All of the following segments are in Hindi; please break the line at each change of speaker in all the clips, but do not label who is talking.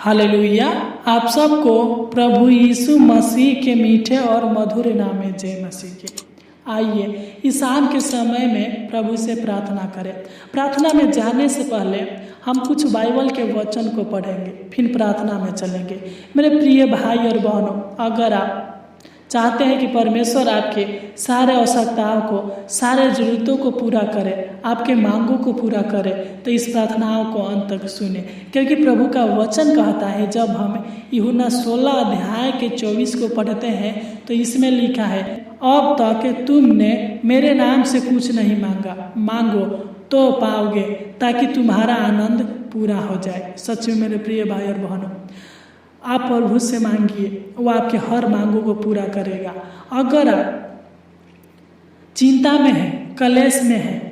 हालेलुया। आप सबको प्रभु यीशु मसीह के मीठे और मधुर नाम में जय मसीह के। आइए इस शाम के समय में प्रभु से प्रार्थना करें। प्रार्थना में जाने से पहले हम कुछ बाइबल के वचन को पढ़ेंगे, फिर प्रार्थना में चलेंगे। मेरे प्रिय भाई और बहनों, अगर आप चाहते हैं कि परमेश्वर आपके सारे आवश्यकताओं को, सारे ज़रूरतों को पूरा करे, आपके मांगों को पूरा करे, तो इस प्रार्थनाओं को अंत तक सुने, क्योंकि प्रभु का वचन कहता है, जब हम यूहन्ना 16 अध्याय के 24 को पढ़ते हैं तो इसमें लिखा है, अब तक तुमने मेरे नाम से कुछ नहीं मांगा, मांगो तो पाओगे, ताकि तुम्हारा आनंद पूरा हो जाए। सच में मेरे प्रिय भाई और बहनों, आप प्रभु से मांगिए, वो आपके हर मांगों को पूरा करेगा। अगर आप चिंता में हैं, कलेश में हैं,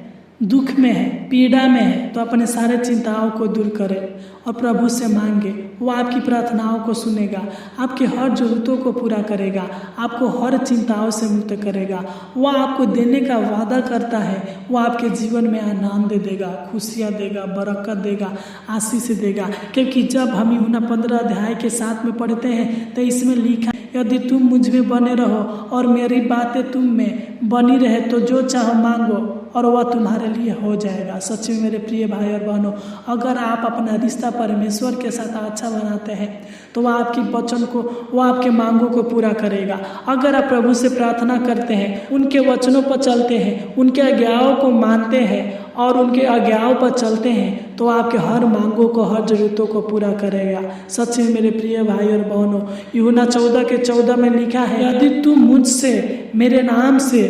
दुख में हैं, पीड़ा में हैं, तो अपने सारे चिंताओं को दूर करें और प्रभु से मांगे। वो आपकी प्रार्थनाओं को सुनेगा, आपके हर ज़रूरतों को पूरा करेगा, आपको हर चिंताओं से मुक्त करेगा। वो आपको देने का वादा करता है, वो आपके जीवन में आनंद देगा, खुशियाँ देगा, बरकत देगा, आशीष देगा। क्योंकि जब हम यूहन्ना 15 अध्याय के 7 में पढ़ते हैं तो इसमें लिखा, यदि तुम मुझ में बने रहो और मेरी बातें तुम में बनी रहे तो जो चाहो मांगो और वह तुम्हारे लिए हो जाएगा। सच में मेरे प्रिय भाई और बहनों, अगर आप अपना रिश्ता परमेश्वर के साथ अच्छा बनाते हैं तो वह आपकी वचन को, वह आपके मांगों को पूरा करेगा। अगर आप प्रभु से प्रार्थना करते हैं, उनके वचनों पर चलते हैं, उनके आज्ञाओं को मानते हैं और उनके आज्ञाओं पर चलते हैं, तो आपके हर मांगों को, हर जरूरतों को पूरा करेगा। सच में मेरे प्रिय भाई और बहनों, यूहन्ना 14 के 14 में लिखा है, यदि तुम मुझसे मेरे नाम से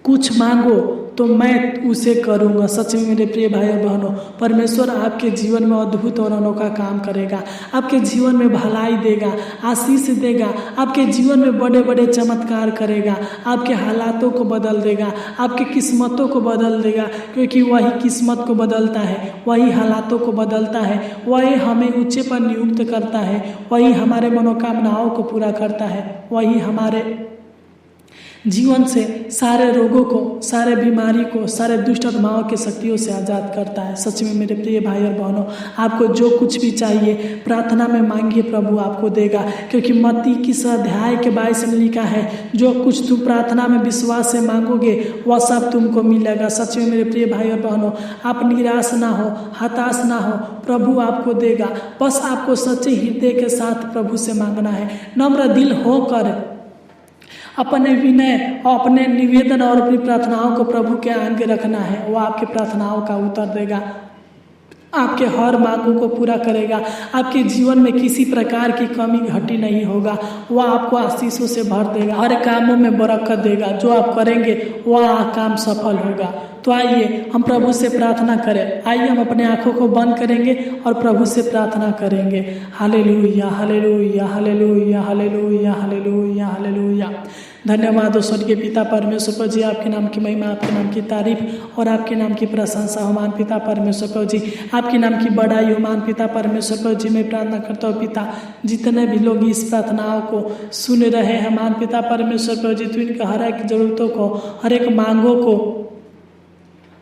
कुछ मांगो तो मैं उसे करूँगा। सच में मेरे प्रिय भाई और बहनों, परमेश्वर आपके जीवन में अद्भुत और अनोखा काम करेगा, आपके जीवन में भलाई देगा, आशीष देगा, आपके जीवन में बड़े बड़े चमत्कार करेगा, आपके हालातों को बदल देगा, आपकी किस्मतों को बदल देगा। क्योंकि वही किस्मत को बदलता है, वही हालातों को बदलता है, वही हमें ऊंचे पर नियुक्त करता है, वही हमारे मनोकामनाओं को पूरा करता है, वही हमारे जीवन से सारे रोगों को, सारे बीमारी को, सारे दुष्ट आत्माओं के शक्तियों से आज़ाद करता है। सच में मेरे प्रिय भाई और बहनों, आपको जो कुछ भी चाहिए प्रार्थना में मांगिए, प्रभु आपको देगा। क्योंकि मत्ती की अध्याय के 22 में लिखा है, जो कुछ तुम प्रार्थना में विश्वास से मांगोगे वह सब तुमको मिलेगा। सच में मेरे प्रिय भाई और बहनों, आप निराश ना हो, हताश ना हो, प्रभु आपको देगा। बस आपको सच्चे हृदय के साथ प्रभु से मांगना है, नम्र दिल होकर अपने विनय और अपने निवेदन और अपनी प्रार्थनाओं को प्रभु के आगे रखना है। वो आपकी प्रार्थनाओं का उत्तर देगा, आपके हर मांगों को पूरा करेगा, आपके जीवन में किसी प्रकार की कमी घटी नहीं होगा। वह आपको आशीषों से भर देगा, हर कामों में बरकत देगा, जो आप करेंगे वह काम सफल होगा। तो आइए हम प्रभु से प्रार्थना करें। आइए हम अपने आंखों को बंद करेंगे और प्रभु से प्रार्थना करेंगे। Hallelujah, hallelujah, hallelujah, hallelujah, hallelujah, hallelujah. धन्यवाद हो स्वर्गीय पिता परमेश्वर प्रभु जी, आपके नाम की महिमा, आपके नाम की तारीफ और आपके नाम की प्रशंसा हो मान पिता परमेश्वर प्रभु जी, आपके नाम की बड़ाई हो मान पिता परमेश्वर प्रभु जी। मैं प्रार्थना करता हूँ पिता, जितने भी लोग इस प्रार्थनाओं को सुन रहे हैं मान पिता परमेश्वर प्रभु जी, तो इनका हर एक जरूरतों को, हर एक मांगों को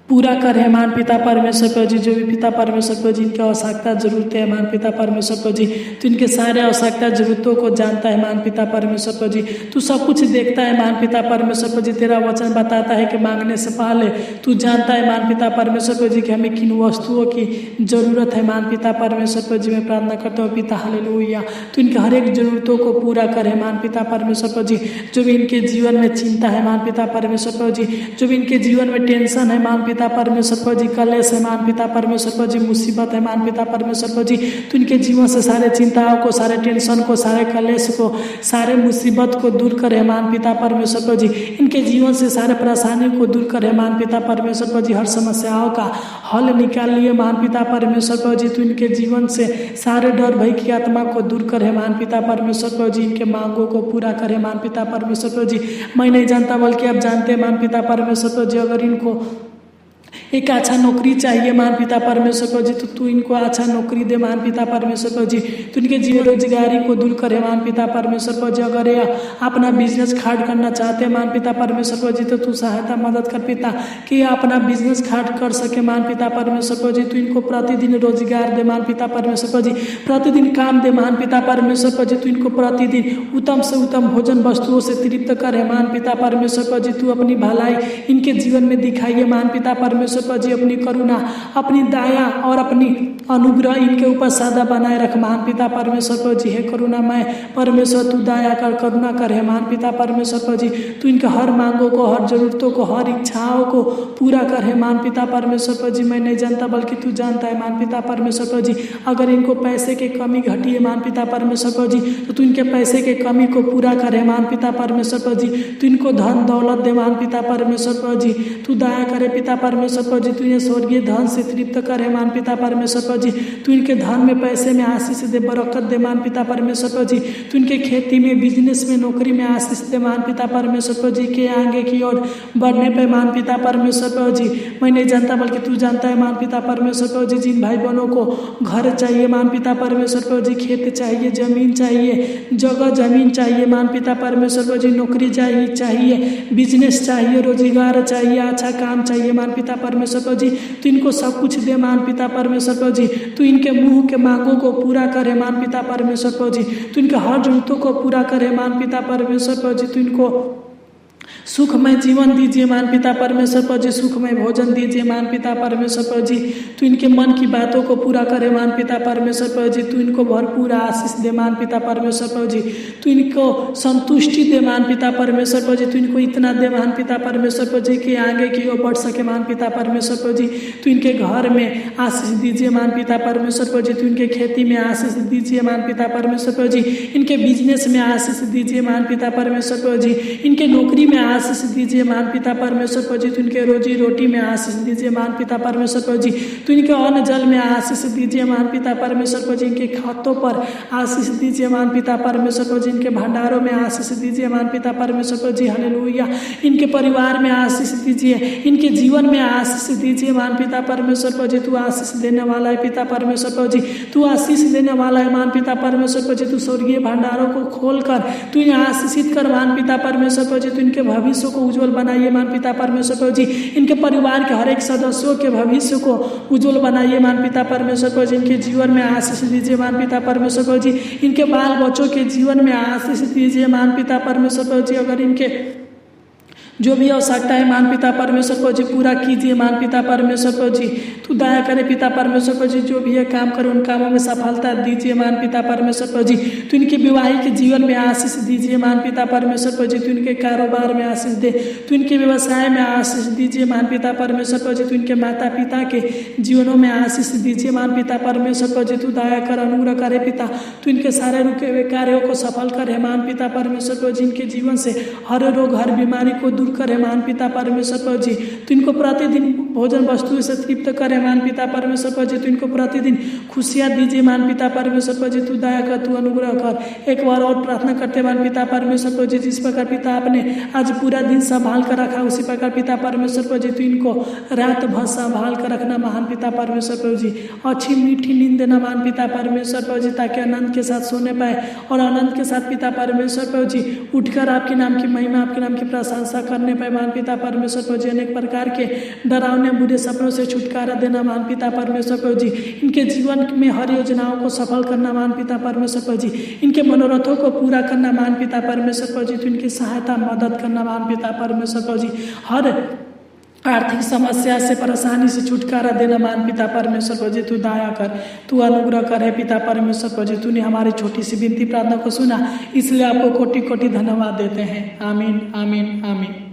पूरा करे मान पिता परमेश्वर प्रभु जी। जो भी पिता परमेश्वर प्रभु जी इनकी आवश्यकता जरूरतें हैं मान पिता परमेश्वर प्रभु जी, तो इनके सारे आवश्यकता जरूरतों को जानता है मान पिता परमेश्वर प्रभु जी। तू सब कुछ देखता है मान पिता परमेश्वर प्रभु जी। तेरा वचन बताता है कि मांगने से पहले तू जानता है मान पिता परमेश्वर प्रभु जी कि हमें किन वस्तुओं की जरूरत है मान पिता परमेश्वर प्रभु जी। मैं प्रार्थना करता हूँ पिता हालेलुया, तो इनके हर एक जरूरतों को पूरा करे मान पिता परमेश्वर प्रभु जी। जो भी इनके जीवन में चिंता है मान पिता परमेश्वर प्रभु जी, जो भी इनके जीवन में टेंशन है मान पिता परमेश्वर प्रभु जी, कलेश है मान पिता परमेश्वर प्रभु जी, मुसीबत है मान पिता परमेश्वर प्रभु जी, तो इनके जीवन से सारे चिंताओं को, सारे टेंशन को, सारे कलेश को, सारे मुसीबत को दूर करे मान पिता परमेश्वर प्रभु जी। इनके जीवन से सारे परेशानियों को दूर करे मान पिता परमेश्वर प्रभु जी। हर समस्याओं का हल निकाल लिए मान पिता परमेश्वर प्रभु जी, तो इनके जीवन से सारे डर भय की आत्मा को दूर करे मान पिता परमेश्वर प्रभु जी। इनके मांगों को पूरा करे मान पिता परमेश्वर प्रभु जी। मैं नहीं जानता बल्कि आप जानते हैं मान पिता परमेश्वर प्रभु जी। अगर इनको एक अच्छा नौकरी चाहिए महान पिता परमेश्वर प्रभु जी, तो तू इनको अच्छा नौकरी दे महान पिता परमेश्वर प्रभु जी। तू इनके जीवन रोजगारी को दूर करे महान पिता परमेश्वर प्रभु जी। अगर ये अपना बिजनेस खाड़ करना चाहते हैं महान पिता परमेश्वर प्रभु जी, तो तू सहायता मदद कर पिता कि ये अपना बिजनेस खाड़ कर सके महान पिता परमेश्वर प्रभु जी। तू इनको प्रतिदिन रोजगार दे महान पिता परमेश्वर प्रभु जी, प्रतिदिन काम दे महान पिता परमेश्वर प्रभु जी। तू इनको प्रतिदिन उत्तम से उत्तम भोजन वस्तुओं से तृप्त करे महान पिता परमेश्वर प्रभु जी। तू अपनी भलाई इनके जीवन में दिखाइए महान पिता परमेश्वर प्रभु जी। अपनी करुणा, अपनी दया और अपनी अनुग्रह इनके ऊपर सदा बनाए रख महान पिता परमेश्वर प्रभु जी। हे करुणामय परमेश्वर, तू दया कर, करुणा कर हे महान पिता परमेश्वर प्रभु जी। तू इनके हर मांगों को, हर जरूरतों को, हर इच्छाओं को पूरा कर हे महान पिता परमेश्वर प्रभु जी। मैं नहीं जानता बल्कि तू जानता है महान पिता परमेश्वर प्रभु जी। अगर इनको पैसे की कमी घटी है महान पिता परमेश्वर प्रभु जी, तो तू इनके पैसे की कमी को पूरा करे महान पिता परमेश्वर प्रभु जी। तू इनको धन दौलत दे महान पिता परमेश्वर प्रभु जी। तू दया करे पिता परमेश्वर प्रभु जी। तू इन्हें स्वर्गीय धन से तृप्त करे महान पिता परमेश्वर प्रभु जी। तू इनके धन में, पैसे में आशीष दे, बरकत दे महान पिता परमेश्वर प्रभु जी। तू इनके खेती में, बिजनेस में, नौकरी में आशीष दे महान पिता परमेश्वर प्रभु जी के आगे की ओर बढ़ने पे महान पिता परमेश्वर प्रभु जी। मैं नहीं जानता बल्कि तू जानता है महान पिता परमेश्वर प्रभु जी। जिन भाई बहनों को घर चाहिए महान पिता परमेश्वर प्रभु जी, खेत चाहिए, जमीन चाहिए, जगह जमीन चाहिए महान पिता परमेश्वर प्रभु जी, नौकरी चाहिए, बिजनेस चाहिए, रोजगार चाहिए, अच्छा काम चाहिए महान पिता परमेश्वर प्रभु जी। तू इनको सब कुछ दे महान पिता परमेश्वर प्रभु जी। तू इनके मुंह के मांगों को पूरा करे महान पिता परमेश्वर प्रभु जी। तू इनके हर जरूरतों को पूरा करे महान पिता परमेश्वर प्रभु जी। तू इनको सुखमय जीवन दीजिए महान पिता परमेश्वर प्रभु जी, सुखमय भोजन दीजिए महान पिता परमेश्वर प्रभु जी। तू इनके मन की बातों को पूरा करे महान पिता परमेश्वर प्रभु जी। तू इनको भरपूर आशीष दे महान पिता परमेश्वर प्रभु जी। तू इनको संतुष्टि दे महान पिता परमेश्वर प्रभु जी। तू इनको इतना दे महान पिता परमेश्वर प्रभु जी कि आगे की ओर बढ़ सके महान पिता परमेश्वर प्रभु जी। तू इनके घर में आशीष दीजिए महान पिता परमेश्वर प्रभु जी। तू इनके खेती में आशीष दीजिए महान पिता परमेश्वर प्रभु जी। इनके बिजनेस में आशीष दीजिए महान पिता परमेश्वर प्रभु जी। इनके नौकरी में आशीष दीजिए महान पिता परमेश्वर प्रभु जी। तू इनके रोजी रोटी में आशीष दीजिए महान पिता परमेश्वर प्रभु जी। तू इनके अन्न जल में आशीष दीजिए महान पिता परमेश्वर प्रभु जी। इनके खातों पर आशीष दीजिए महान पिता परमेश्वर प्रभु जी। इनके भंडारों में आशीष दीजिए महान पिता परमेश्वर प्रभु जी। हालेलुया। इनके परिवार में आशीष दीजिए, इनके जीवन में आशीष दीजिए महान पिता परमेश्वर प्रभु जी। तू आशीष देने वाला है पिता परमेश्वर प्रभु जी। तू आशीष देने वाला है महान पिता परमेश्वर प्रभु जी। तू स्वर्गीय भंडारों को खोलकर तू इन्हें आशीषित कर महान पिता परमेश्वर प्रभु जी। तू इनके भविष्य को उज्जवल बनाइए महान पिता परमेश्वर प्रभु जी। इनके परिवार के हर एक सदस्यों के भविष्य को उज्जवल बनाइए महान पिता परमेश्वर प्रभु जी। इनके जीवन में आशीष दीजिए महान पिता परमेश्वर प्रभु जी। इनके बाल बच्चों के जीवन में आशीष दीजिए महान पिता परमेश्वर प्रभु जी। अगर इनके जो भी आवश्यकता है महान पिता परमेश्वर प्रभु जी पूरा कीजिए महान पिता परमेश्वर प्रभु जी। तू दया करे पिता परमेश्वर प्रभु जी। जो भी ये काम करे उन कामों में सफलता दीजिए महान पिता परमेश्वर प्रभु जी। तू इनके वैवाहिक जीवन में आशीष दीजिए महान पिता परमेश्वर प्रभु जी। तू इनके कारोबार में आशीष दे, तू इनके व्यवसाय में आशीष दीजिए महान पिता परमेश्वर प्रभु जी। तू इनके माता पिता के जीवनों में आशीष दीजिए महान पिता परमेश्वर प्रभु जी। तू दया कर, अनुग्रह करे पिता। तू इनके सारे रुके हुए कार्यों को सफल करे महान पिता परमेश्वर प्रभु जी। इनके जीवन से हर रोग, हर बीमारी को दूर करे महान पिता परमेश्वर प्रभु जी। तू इनको प्रतिदिन भोजन वस्तुओं से तृप्त करे महान पिता परमेश्वर प्रभु जी। तू इनको प्रतिदिन खुशियां दीजिए महान पिता परमेश्वर प्रभु जी। तू दया कर, तू अनुग्रह कर। एक बार और प्रार्थना करते महान पिता परमेश्वर प्रभु जी। जिस प्रकार पिता आपने आज पूरा दिन संभाल कर रखा, उसी प्रकार पिता परमेश्वर प्रभु जी तू इनको रात भर संभाल कर रखना महान पिता परमेश्वर प्रभु जी। अच्छी मीठी नींद देना महान पिता परमेश्वर प्रभु जी, ताकि आनंद के साथ सोने पाए और आनंद के साथ पिता परमेश्वर प्रभु जी उठकर आपके नाम की महिमा, आपके नाम की प्रशंसा करने पाए महान पिता परमेश्वर प्रभु जी। अनेक प्रकार के डरावने बुरे सपनों से छुटकारा देना महान पिता परमेश्वर प्रभु जी। इनके जीवन में हर योजनाओं को सफल करना महान पिता परमेश्वर प्रभु जी। इनके मनोरथों को पूरा करना महान पिता परमेश्वर प्रभु जी। तो इनकी सहायता मदद करना महान पिता परमेश्वर प्रभु जी। हर आर्थिक समस्या से, परेशानी से छुटकारा देना महान पिता परमेश्वर प्रभु जी। तू दया कर, तू अनुग्रह कर है पिता परमेश्वर प्रभु जी। तूने हमारी छोटी सी विनती प्रार्थना को सुना, इसलिए आपको कोटि कोटि धन्यवाद देते हैं। आमीन, आमीन, आमीन।